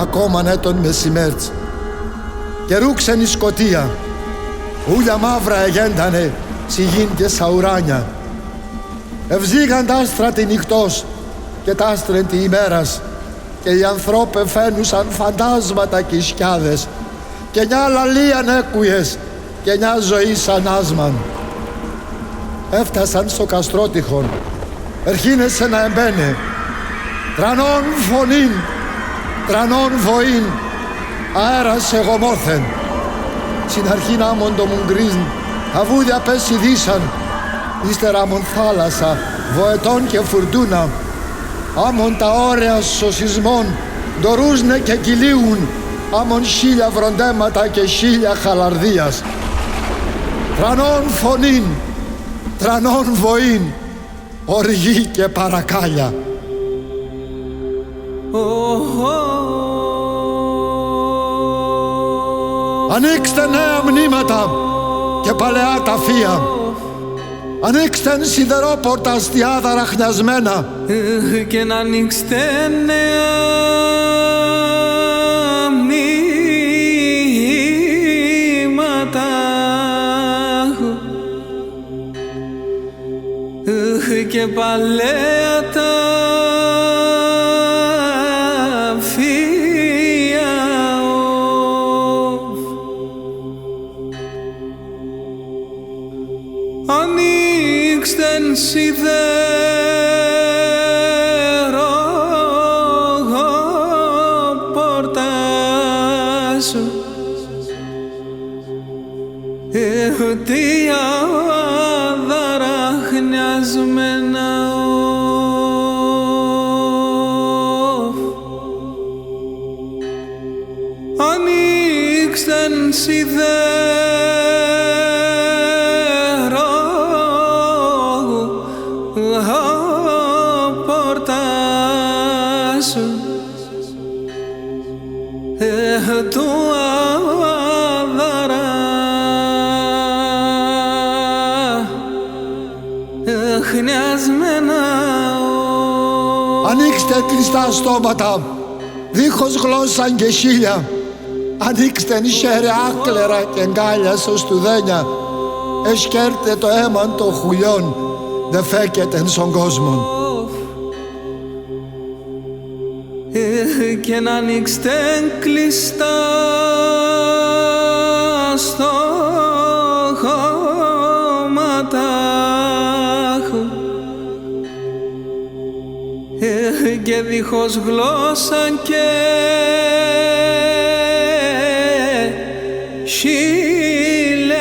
ακόμα ναι τον μεσημέρτς. Και ρούξεν η σκοτία, ούλια μαύρα εγέντανε σιγήν και σαουράνια. Ευζήγαν τ' άστρα τη νυχτός και τ' άστρεν τη ημέρας, και οι ανθρώπε φαίνουσαν φαντάσματα και σκιάδες, και νιά λαλίαν έκουιες και νιά ζωή σαν άσμαν. Έφτασαν στο καστρότυχον, ερχήνεσαι να εμπαίνε, τρανών φωνήν, τρανών βοήν, αέρας εγωμόθεν. Στην αρχήν άμον το μουγκρίζν, αβούδια πέσει δίσαν, ύστερα άμον θάλασσα, βοετών και φουρτούνα, άμον τα όρια σωσισμών, ντορούσνε και κυλίουν, άμον 1000 βροντέματα και 1000 χαλαρδίας. Τρανών φωνήν, τρανών βοήν, οργή και παρακάλια. Ανοίξτε νέα μνήματα και παλαιά ταφεία. Ανοίξτε σιδερόπορτα αστιάδα ραχνιασμένα και να ανοίξτε νέα μνήματα και παλαιά ταφεία. Ανοίξτεν σιδερόπορτα σου, αιωτιάδα ραχνιασμένα. Ανοίξτεν σιδερόπορτα σου, αιωτιάδα ραχνιασμένα. Ανοίξτε κλειστά στόματα, δίχως γλώσσαν και χείλια. Ανοίξτε χέρια άκλερα και γκάλια στο στουδένια. Εσκέρτε το αίμα των χουλιών, δε φέκεται στον κόσμο. Και να ανοίξτε κλειστά στόματα και δίχως γλώσσα και χείλια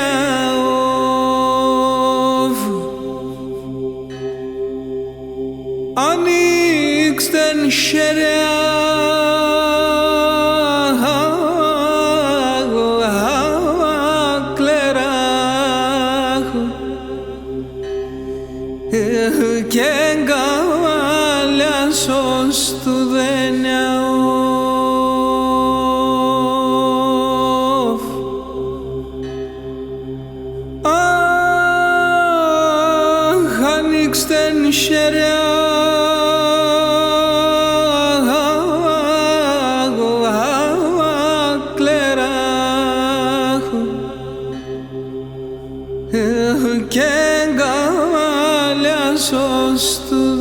ανοίξτεν χέρια κλερά και γκάλια σωστουδένια. Ανοίξτεν χέρια και γκάλια σωστουδένια.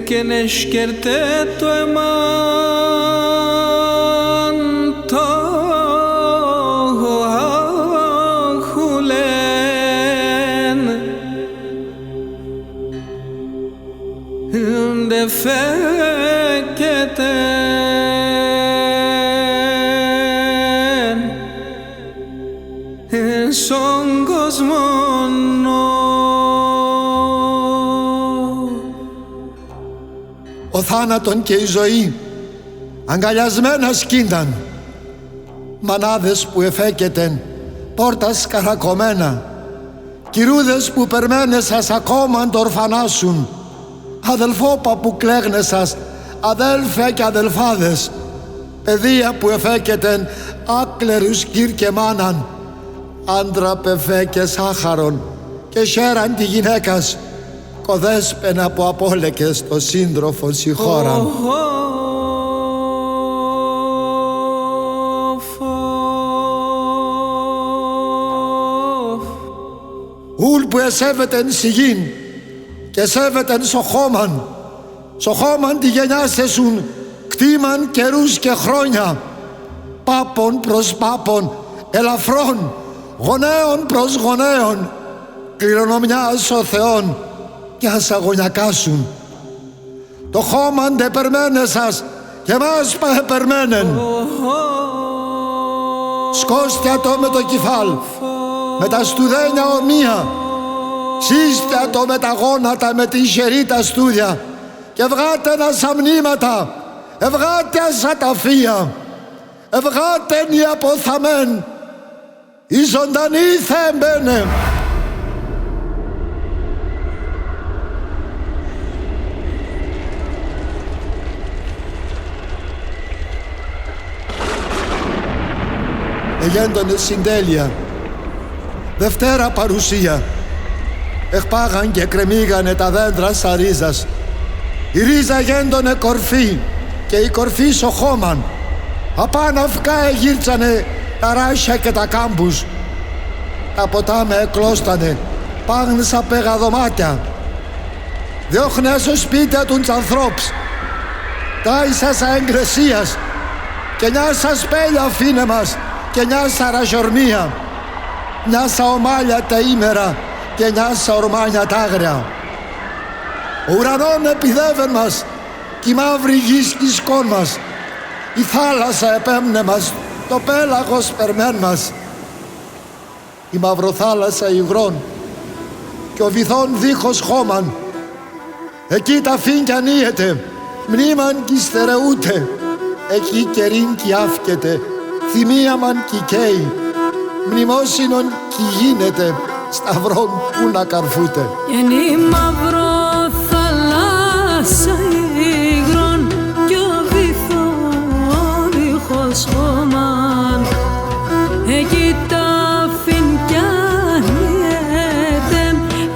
Και να σκερτέ το εμάν το χουλέν δε φέκεται στον κόσμο. Ο θάνατον και η ζωή αγκαλιασμένα σκίνταν, μανάδες που εφέκετεν πόρτας καρακωμένα, κυρούδες που περμένεσας ακόμα τ' ορφανάσουν, αδελφόπα που κλαίγνεσας, αδέλφια και αδελφάδες, παιδεία που εφέκετεν άκλερους κύρ και μάναν, άντρα πεφέ και σάχαρον και χέραν τη γυναίκας, κοδέσπαινα που απόλεκες το σύντροφο συγχώραν. Ούλ που εσέβετεν σιγήν και σέβετεν σοχόμαν τη γενιά σεσούν, κτήμαν καιρούς και χρόνια, πάπων προς πάπων, ελαφρών, γονέων προς γονέων, κληρονομιάς ο Θεόν κι ας αγωνιακάσουν. Το χώμαν τε περμένεσας και μας παεπερμένεν. Σκώστια το με το κεφάλ, με τα στουδένια ομοία, σύστια το με τα γόνατα, με την χερή τα στούδια, και βγάτε να σα μνήματα, ευγάτε σαν τα φία, ευγάτεν οι αποθαμέν, οι ζωντανοί θεεμπαίνε. Εγέντονε συντέλεια, Δευτέρα παρουσία, εχπάγαν και κρεμίγανε τα δέντρα σαν ρίζας. Η ρίζα γέντονε κορφή και η κορφή σοχόμαν. Απάνω αυκά εγύρτσανε τα ράσια και τα κάμπους. Τα ποτάμια εκλώστανε, πάγν σαν πεγαδωμάτια. Διώχνε στο σπίτια του ανθρώπς, τάισα σαν εγκρεσίας, και νιά σαν σπέλια αφήνε μας, και νιά σαν ραζορμία, νιά σαν ομάλια τα ήμερα και νιά σαν ορμάνια τα άγρια. Ο ουρανόν επιδεύεν μας κι η μαύρη γης σκισκών μας, η θάλασσα επέμνε μας, το πέλαγος περμέν μας, η μαυροθάλασσα υγρών και ο βυθόν δίχως χώμαν. Εκεί τα φύγια ανοίγεται, μνήμαν κι στερεούται, εκεί καιρήν κι άφκεται, θυμίαμαν κι καίει, μνημόσυνον κι γίνεται, σταυρών που να καρφούται. Είναι μαύρο θάλασσα υγρών κι ο βυθόν δίχως χώμαν, εκεί τα φύγια ανοίγεται,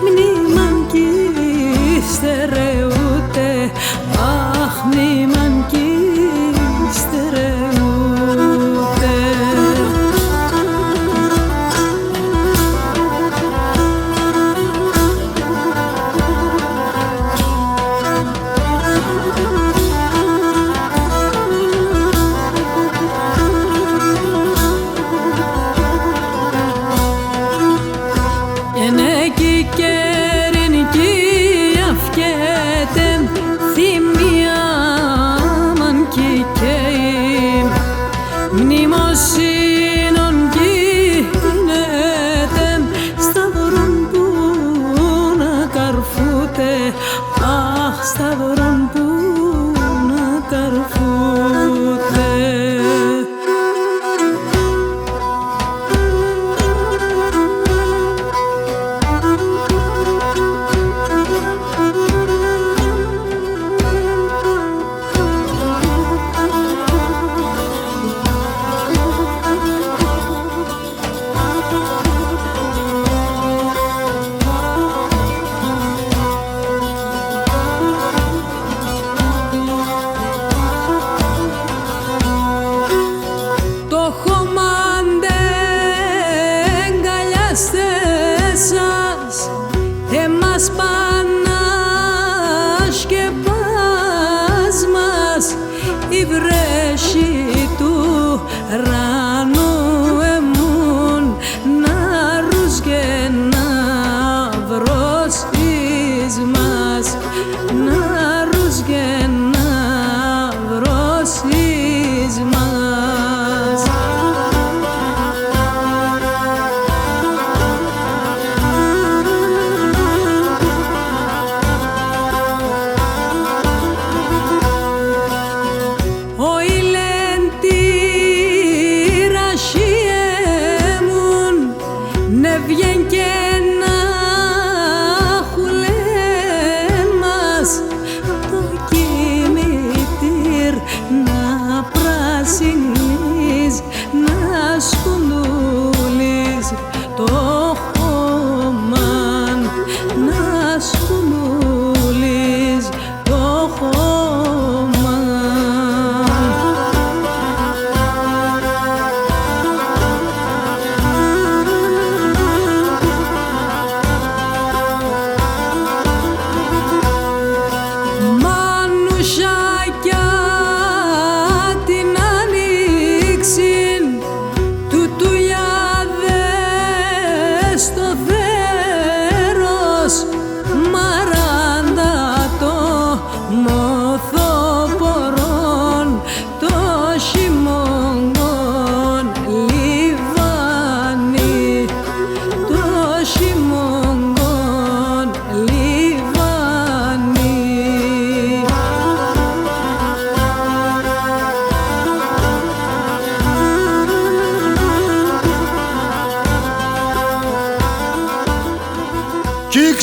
μνήμαν κι στερεούται, αχ μνήμαν κι στερεούται. Μνημόσυνον γίνεται, σταυρών που να καρφούται, αχ σταυρών που να καρφούται. Εμάς πανάς και πας μας η βρέχη του ράνου εμούν να ρους και να βρως εις μας, να ρους και να βρως εις μας. Βγαίνει και να χουλέν μας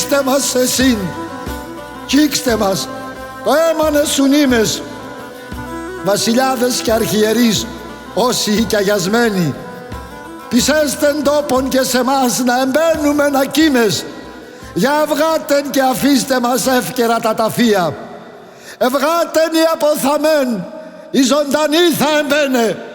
κήξτε μας εσύν, κήξτε μας, το έμανε σουν ήμες, βασιλιάδες και αρχιερείς, όσοι και αγιασμένοι, πισέστεν τόπον και σε μας να εμπαίνουμε να κείμες, για ευγάτεν και αφήστε μας εύκαιρα τα ταφεία, ευγάτεν οι αποθαμέν, η ζωντανή θα εμπαίνε.